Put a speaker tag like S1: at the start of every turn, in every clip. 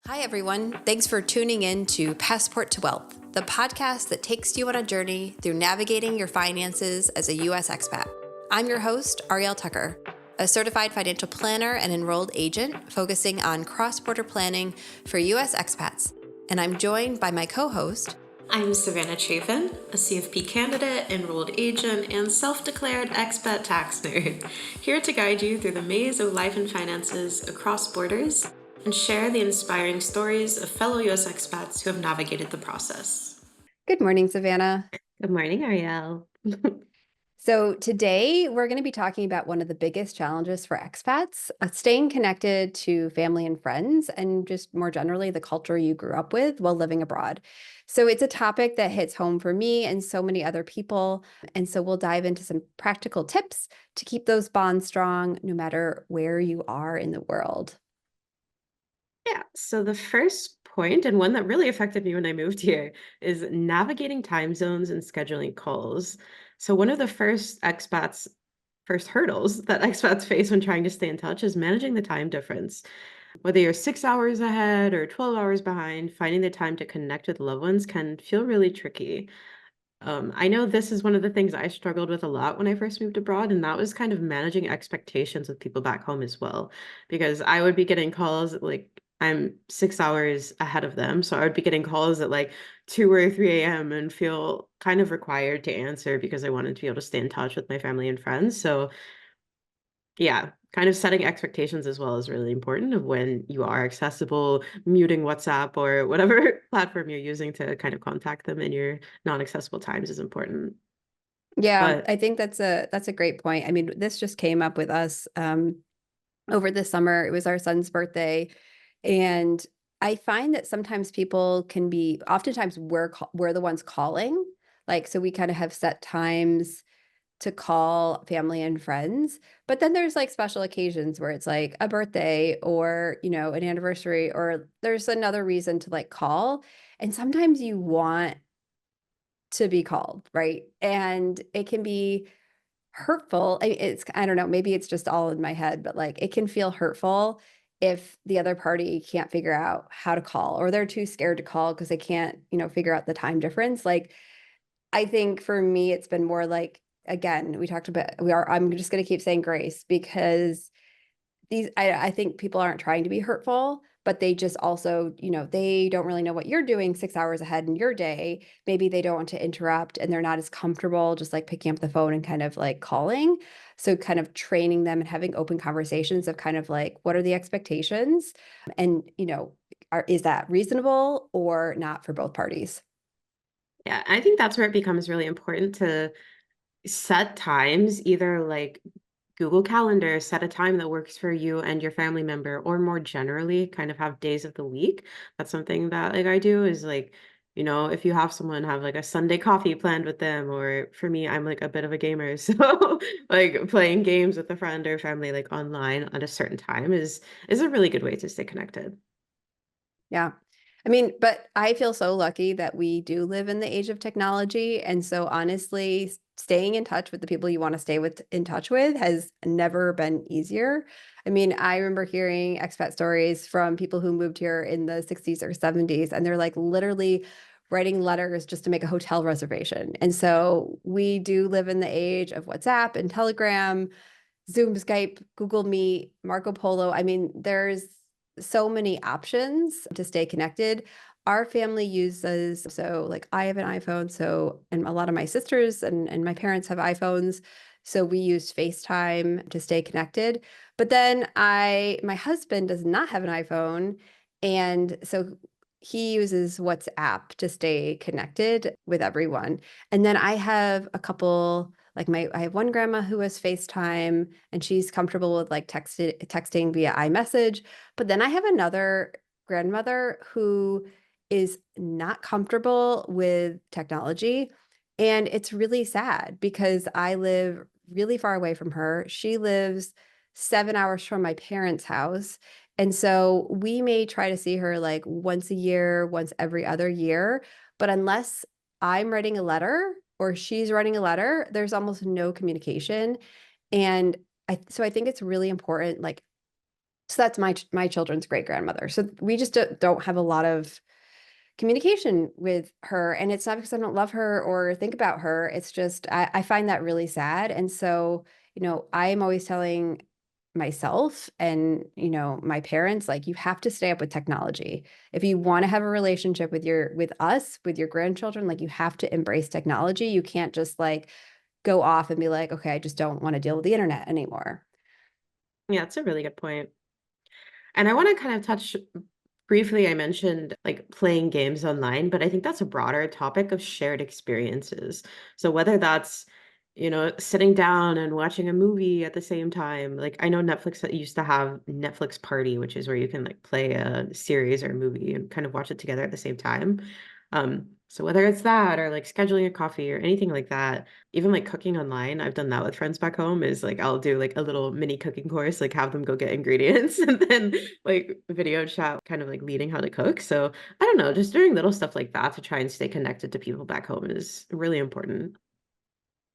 S1: Hi, everyone. Thanks for tuning in to Passport to Wealth, the podcast that takes you on a journey through navigating your finances as a U.S. expat. I'm your host, Arielle Tucker, a certified financial planner and enrolled agent focusing on cross-border planning for U.S. expats. And I'm joined by my co-host.
S2: I'm Savannah Chafin, a CFP candidate, enrolled agent, and self-declared expat tax nerd, here to guide you through the maze of life and finances across borders and share the inspiring stories of fellow U.S. expats who have navigated the process.
S1: Good morning, Savannah.
S2: Good morning, Arielle.
S1: So today we're going to be talking about one of the biggest challenges for expats, staying connected to family and friends, and just more generally the culture you grew up with while living abroad. So it's a topic that hits home for me and so many other people. And so we'll dive into some practical tips to keep those bonds strong, no matter where you are in the world.
S2: Yeah, so the first point, and one that really affected me when I moved here, is navigating time zones and scheduling calls. So one of the first hurdles that expats face when trying to stay in touch is managing the time difference. Whether you're 6 hours ahead or 12 hours behind, finding the time to connect with loved ones can feel really tricky. I know this is one of the things I struggled with a lot when I first moved abroad, and that was kind of managing expectations with people back home as well. Because I would be getting calls like I'm 6 hours ahead of them. So I would be getting calls at like 2 or 3 a.m. and feel kind of required to answer because I wanted to be able to stay in touch with my family and friends. So yeah, kind of setting expectations as well is really important of when you are accessible, muting WhatsApp or whatever platform you're using to kind of contact them in your non-accessible times is important.
S1: Yeah,
S2: But
S1: I think that's a great point. I mean, this just came up with us over the summer. It was our son's birthday, and I find that sometimes people can be, oftentimes we're the ones calling. Like, so we kind of have set times to call family and friends. But then there's like special occasions where it's like a birthday or, an anniversary, or there's another reason to like call. And sometimes you want to be called, right? And it can be hurtful. I don't know, maybe it's just all in my head, but like it can feel hurtful if the other party can't figure out how to call, or they're too scared to call because they can't, figure out the time difference. Like, I think for me, it's been more like, again, I'm just going to keep saying grace, because I think people aren't trying to be hurtful, but they just also, they don't really know what you're doing 6 hours ahead in your day. Maybe they don't want to interrupt, and they're not as comfortable just like picking up the phone and kind of like calling. So kind of training them and having open conversations of kind of like, what are the expectations? And, is that reasonable or not for both parties?
S2: yeah, I think that's where it becomes really important to set times, either like Google Calendar, set a time that works for you and your family member, or more generally, kind of have days of the week. That's something that like I do is like, if you have someone have like a Sunday coffee planned with them, or for me, I'm like a bit of a gamer. So like playing games with a friend or family like online at a certain time is a really good way to stay connected.
S1: Yeah. I mean, but I feel so lucky that we do live in the age of technology. And so honestly, staying in touch with the people you want to stay in touch with has never been easier. I mean, I remember hearing expat stories from people who moved here in the 60s or 70s, and they're like literally writing letters just to make a hotel reservation. And so we do live in the age of WhatsApp and Telegram, Zoom, Skype, Google Meet, Marco Polo. I mean, there's so many options to stay connected. Our family uses, so like I have an iPhone, and a lot of my sisters and my parents have iPhones. So we use FaceTime to stay connected. But then my husband does not have an iPhone. And so he uses WhatsApp to stay connected with everyone. And then I have a couple, like I have one grandma who has FaceTime, and she's comfortable with like texting via iMessage. But then I have another grandmother who is not comfortable with technology. And it's really sad because I live really far away from her. She lives 7 hours from my parents' house. And so we may try to see her like once a year, once every other year. But unless I'm writing a letter or she's writing a letter, there's almost no communication. And so I think it's really important, like So that's my children's great grandmother. So we just don't have a lot of communication with her. And it's not because I don't love her or think about her. It's just, I find that really sad. And so, I'm always telling myself and, my parents, like, you have to stay up with technology. If you want to have a relationship with us, with your grandchildren, like, you have to embrace technology. You can't just like go off and be like, okay, I just don't want to deal with the internet anymore.
S2: Yeah, that's a really good point. And I want to kind of touch briefly, I mentioned like playing games online, but I think that's a broader topic of shared experiences. So whether that's, sitting down and watching a movie at the same time, like I know Netflix that used to have Netflix Party, which is where you can like play a series or a movie and kind of watch it together at the same time. So whether it's that or like scheduling a coffee or anything like that, even like cooking online, I've done that with friends back home, is like I'll do like a little mini cooking course, like have them go get ingredients and then like video chat kind of like leading how to cook. So I don't know, just doing little stuff like that to try and stay connected to people back home is really important.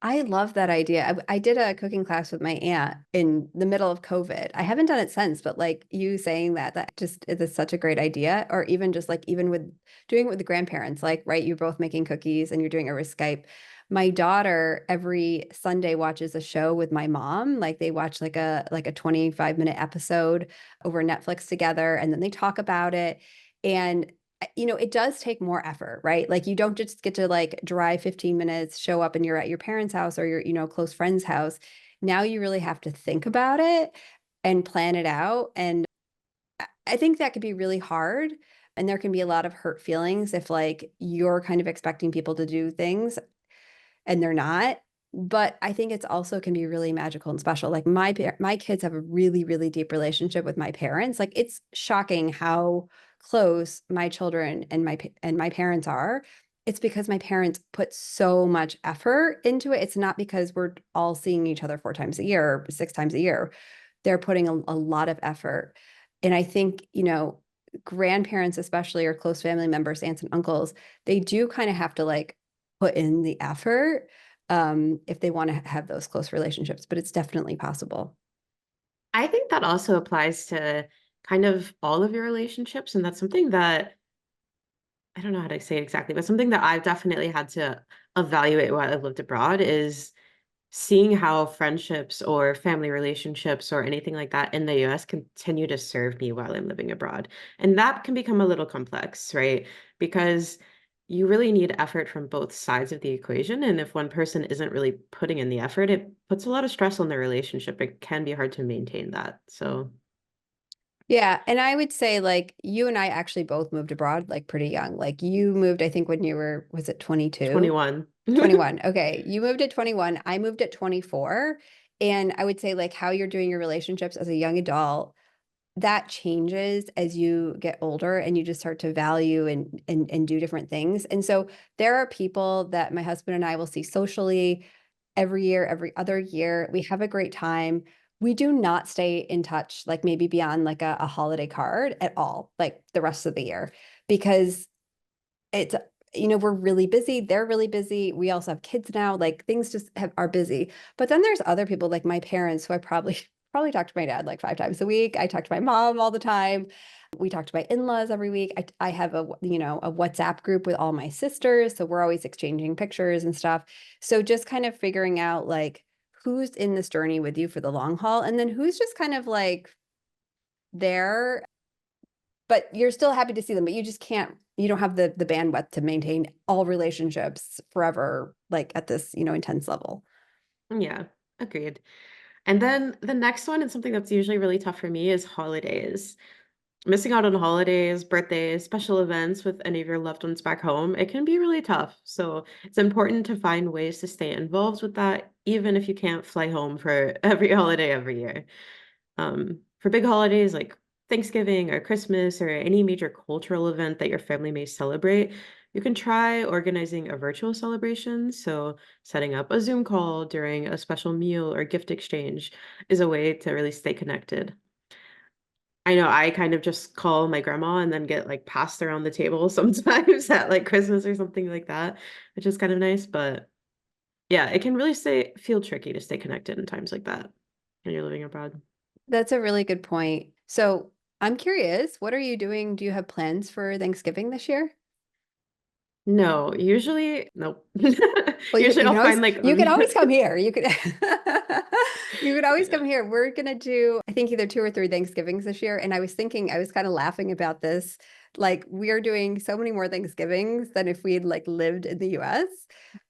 S1: I love that idea. I did a cooking class with my aunt in the middle of COVID. I haven't done it since, but like you saying that, that just is such a great idea. Or even just like even with doing it with the grandparents, like, right, you're both making cookies and you're doing it over Skype. My daughter every Sunday watches a show with my mom. Like they watch like a 25-minute episode over Netflix together and then they talk about it. And it does take more effort, right? Like you don't just get to like drive 15 minutes, show up and you're at your parents' house or your, close friend's house. Now you really have to think about it and plan it out. And I think that could be really hard. And there can be a lot of hurt feelings if like you're kind of expecting people to do things and they're not. But I think it's also can be really magical and special. Like my kids have a really, really deep relationship with my parents. Like it's shocking how close my children and my parents are. It's because my parents put so much effort into it. It's not because we're all seeing each other 4 times a year or 6 times a year. They're putting a lot of effort. And I think, grandparents, especially, or close family members, aunts and uncles, they do kind of have to like put in the effort if they want to have those close relationships, but it's definitely possible.
S2: I think that also applies to kind of all of your relationships. And that's something that I don't know how to say it exactly, but something that I've definitely had to evaluate while I've lived abroad is seeing how friendships or family relationships or anything like that in the US continue to serve me while I'm living abroad. And that can become a little complex, right? Because you really need effort from both sides of the equation. And if one person isn't really putting in the effort, it puts a lot of stress on the relationship. It can be hard to maintain that. So
S1: Yeah, and I would say like you and I actually both moved abroad like pretty young. Like you moved, I think when you were, was it 22?
S2: 21.
S1: 21. Okay. You moved at 21. I moved at 24. And I would say like how you're doing your relationships as a young adult, that changes as you get older and you just start to value and do different things. And so there are people that my husband and I will see socially every year, every other year. We have a great time. We do not stay in touch, like maybe beyond like a holiday card at all, like the rest of the year, because it's, we're really busy. They're really busy. We also have kids now. Like things just are busy. But then there's other people like my parents who I probably probably talk to my dad like 5 times a week. I talk to my mom all the time. We talk to my in-laws every week. I have a WhatsApp group with all my sisters, so we're always exchanging pictures and stuff. So just kind of figuring out like who's in this journey with you for the long haul, and then who's just kind of like there, but you're still happy to see them, but you just can't, you don't have the bandwidth to maintain all relationships forever, like at this, intense level.
S2: Yeah, agreed. And then the next one, and something that's usually really tough for me, is holidays. Missing out on holidays, birthdays, special events with any of your loved ones back home, it can be really tough. So it's important to find ways to stay involved with that, even if you can't fly home for every holiday every year. For big holidays like Thanksgiving or Christmas or any major cultural event that your family may celebrate, you can try organizing a virtual celebration. So, setting up a Zoom call during a special meal or gift exchange is a way to really stay connected. I know I kind of just call my grandma and then get like passed around the table sometimes at like Christmas or something like that, which is kind of nice. But yeah, it can really feel tricky to stay connected in times like that when you're living abroad.
S1: That's a really good point. So I'm curious, what are you doing? Do you have plans for Thanksgiving this year?
S2: No, usually, nope.
S1: Well,
S2: Usually I'll find like
S1: you can always come here. You could you could always come here. We're gonna do, I think, either 2 or 3 Thanksgivings this year. And I was thinking, I was kind of laughing about this. Like, we are doing so many more Thanksgivings than if we had like lived in the US.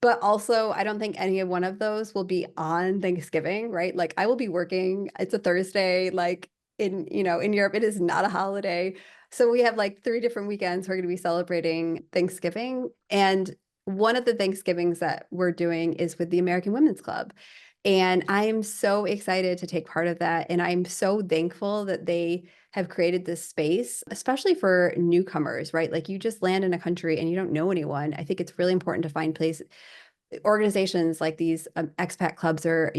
S1: But also, I don't think any of one of those will be on Thanksgiving, right? Like, I will be working. It's a Thursday, like in Europe, it is not a holiday. So we have like 3 different weekends we're going to be celebrating Thanksgiving. And one of the Thanksgivings that we're doing is with the American Women's Club. And I'm so excited to take part of that. And I'm so thankful that they have created this space, especially for newcomers, right? Like, you just land in a country and you don't know anyone. I think it's really important to find organizations like these expat clubs are,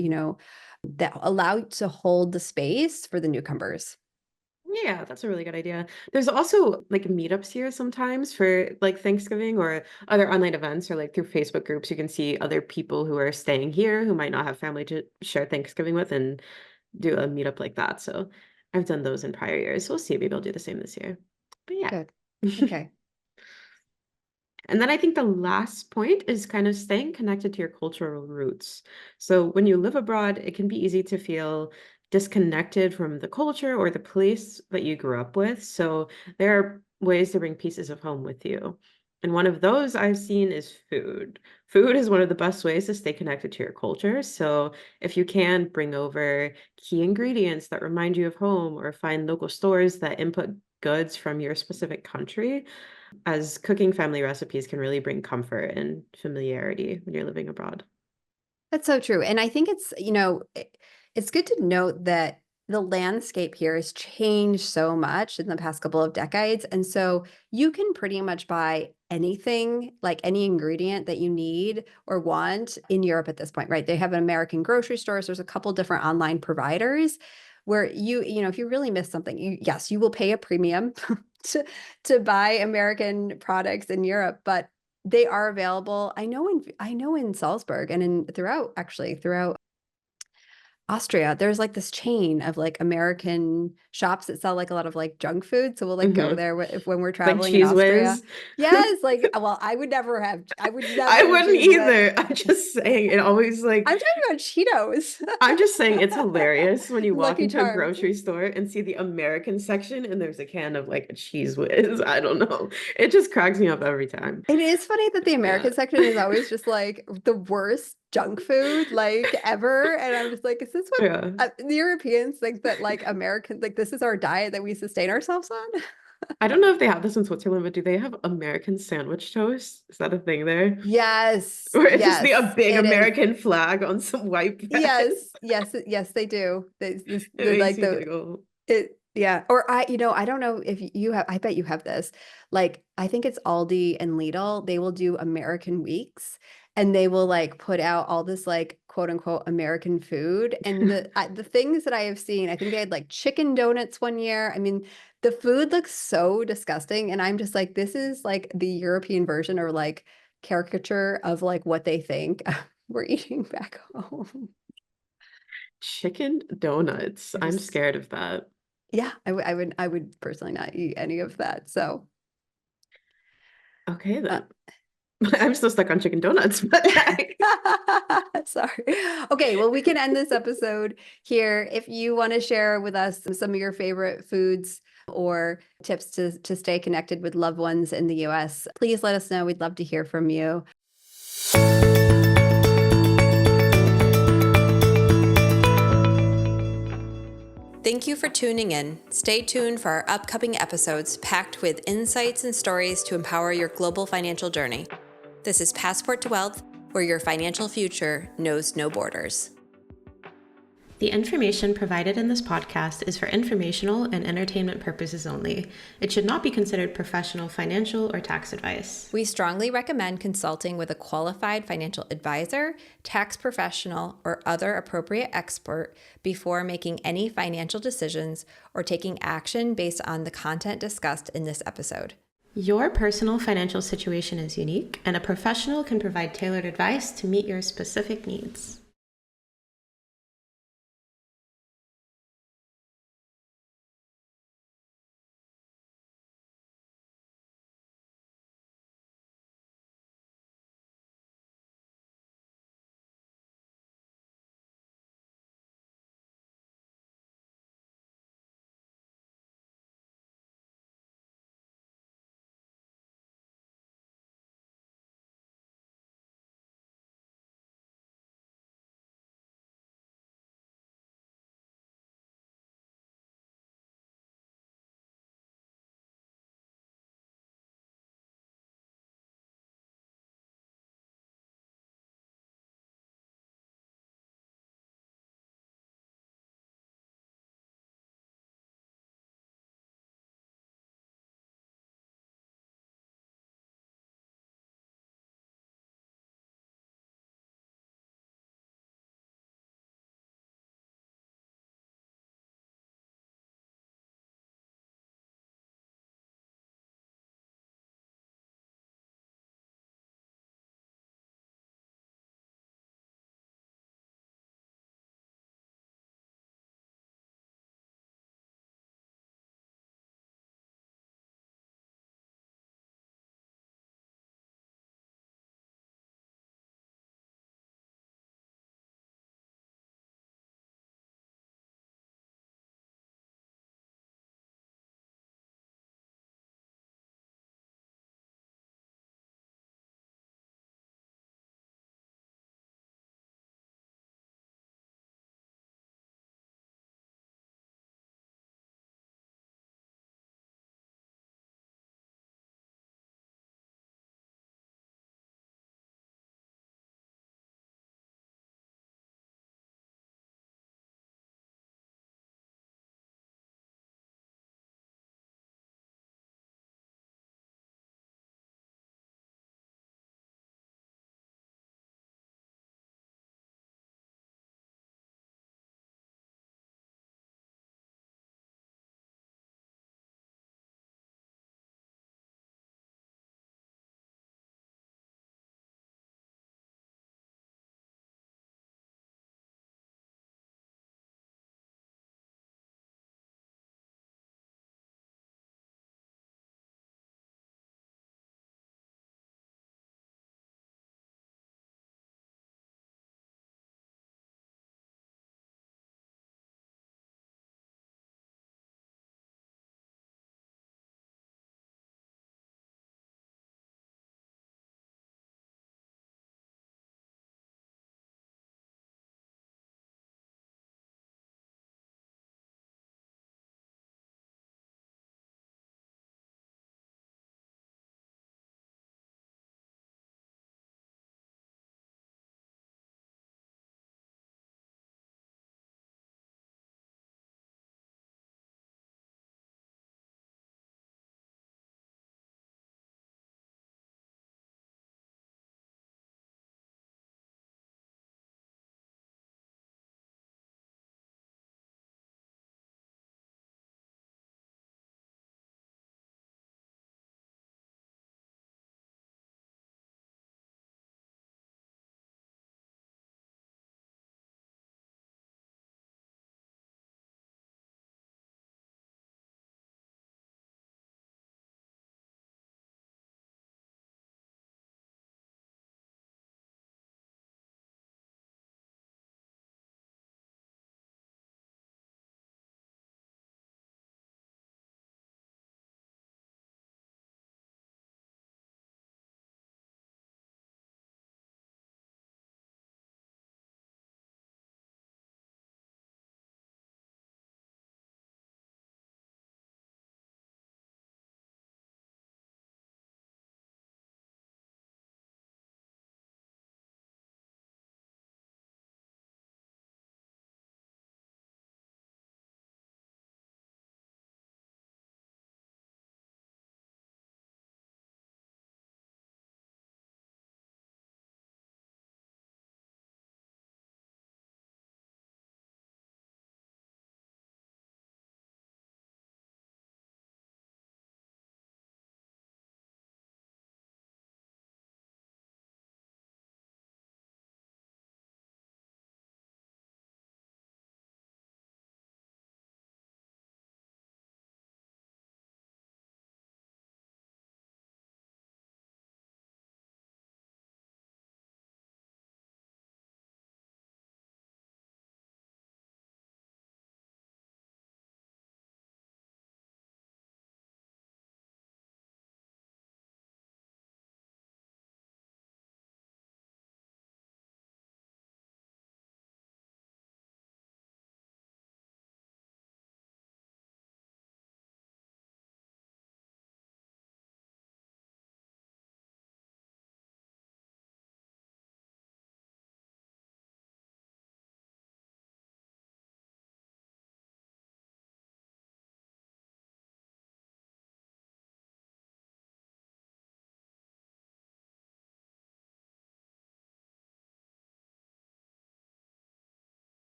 S1: that allow you to hold the space for the newcomers.
S2: Yeah, that's a really good idea. There's also like meetups here sometimes for like Thanksgiving or other online events or like through Facebook groups. You can see other people who are staying here who might not have family to share Thanksgiving with and do a meetup like that. So I've done those in prior years. We'll see. Maybe I'll do the same this year. But yeah.
S1: Good. Okay.
S2: And then I think the last point is kind of staying connected to your cultural roots. So when you live abroad, it can be easy to feel disconnected from the culture or the place that you grew up with. So there are ways to bring pieces of home with you. And one of those I've seen is food. Food is one of the best ways to stay connected to your culture. So if you can bring over key ingredients that remind you of home or find local stores that input goods from your specific country, as cooking family recipes can really bring comfort and familiarity when you're living abroad.
S1: That's so true. And I think it's good to note that the landscape here has changed so much in the past couple of decades. And so you can pretty much buy anything, like any ingredient that you need or want in Europe at this point, right? They have an American grocery stores. There's a couple different online providers where if you really miss something, yes, you will pay a premium to buy American products in Europe, but they are available. I know in Salzburg and throughout Austria, there's like this chain of like American shops that sell like a lot of like junk food. So we'll like go
S2: Hmm.
S1: there when we're
S2: Like
S1: traveling in
S2: Cheese
S1: Austria.
S2: Whiz.
S1: Yes, like, well, I would
S2: I
S1: never have
S2: wouldn't
S1: cheese whiz.
S2: either. I'm just saying it always like
S1: I'm talking about Cheetos.
S2: I'm just saying it's hilarious when you walk
S1: Lucky
S2: into a
S1: Charms.
S2: grocery store and see the American section and there's a can of like a Cheese Whiz. I don't know. It just cracks me up every time.
S1: It is funny that the
S2: Yeah.
S1: American section is always just like the worst junk food like ever. And I'm just like, is this what
S2: Yeah.
S1: the Europeans think, that like American, like this is our diet that we sustain ourselves on?
S2: I don't know if they have this in Switzerland, but do they have American sandwich toast? Is that a thing there?
S1: Yes,
S2: Or it's just a
S1: yes,
S2: big
S1: it is.
S2: American flag on some white bread.
S1: Yes, yes, yes, they do.
S2: It makes me giggle.
S1: Yeah. Or I don't know if you have, I bet you have this. Like, I think it's Aldi and Lidl, they will do American weeks and they will like put out all this like quote unquote American food. And the things that I have seen, I think they had like chicken donuts one year. I mean, the food looks so disgusting. And I'm just like, this is like the European version or like caricature of like what they think we're eating back home.
S2: Chicken donuts.
S1: They're
S2: I'm
S1: just,
S2: scared of that.
S1: yeah, I would personally not eat any of that. So,
S2: Okay,
S1: uh,
S2: then. I'm still stuck on chicken donuts, but
S1: sorry. Okay, well, we can end this episode here. If you want to share with us some of your favorite foods or tips to stay connected with loved ones in the US, please let us know. We'd love to hear from you. Thank you for tuning in. Stay tuned for our upcoming episodes packed with insights and stories to empower your global financial journey. This is Passport to Wealth, where your financial future knows no borders.
S2: the information provided in this podcast is for informational and entertainment purposes only. It should not be considered professional, financial, or tax advice.
S1: We strongly recommend consulting with a qualified financial advisor, tax professional, or other appropriate expert before making any financial decisions or taking action based on the content discussed in this episode.
S2: Your personal financial situation is unique, and a professional can provide tailored advice to meet your specific needs.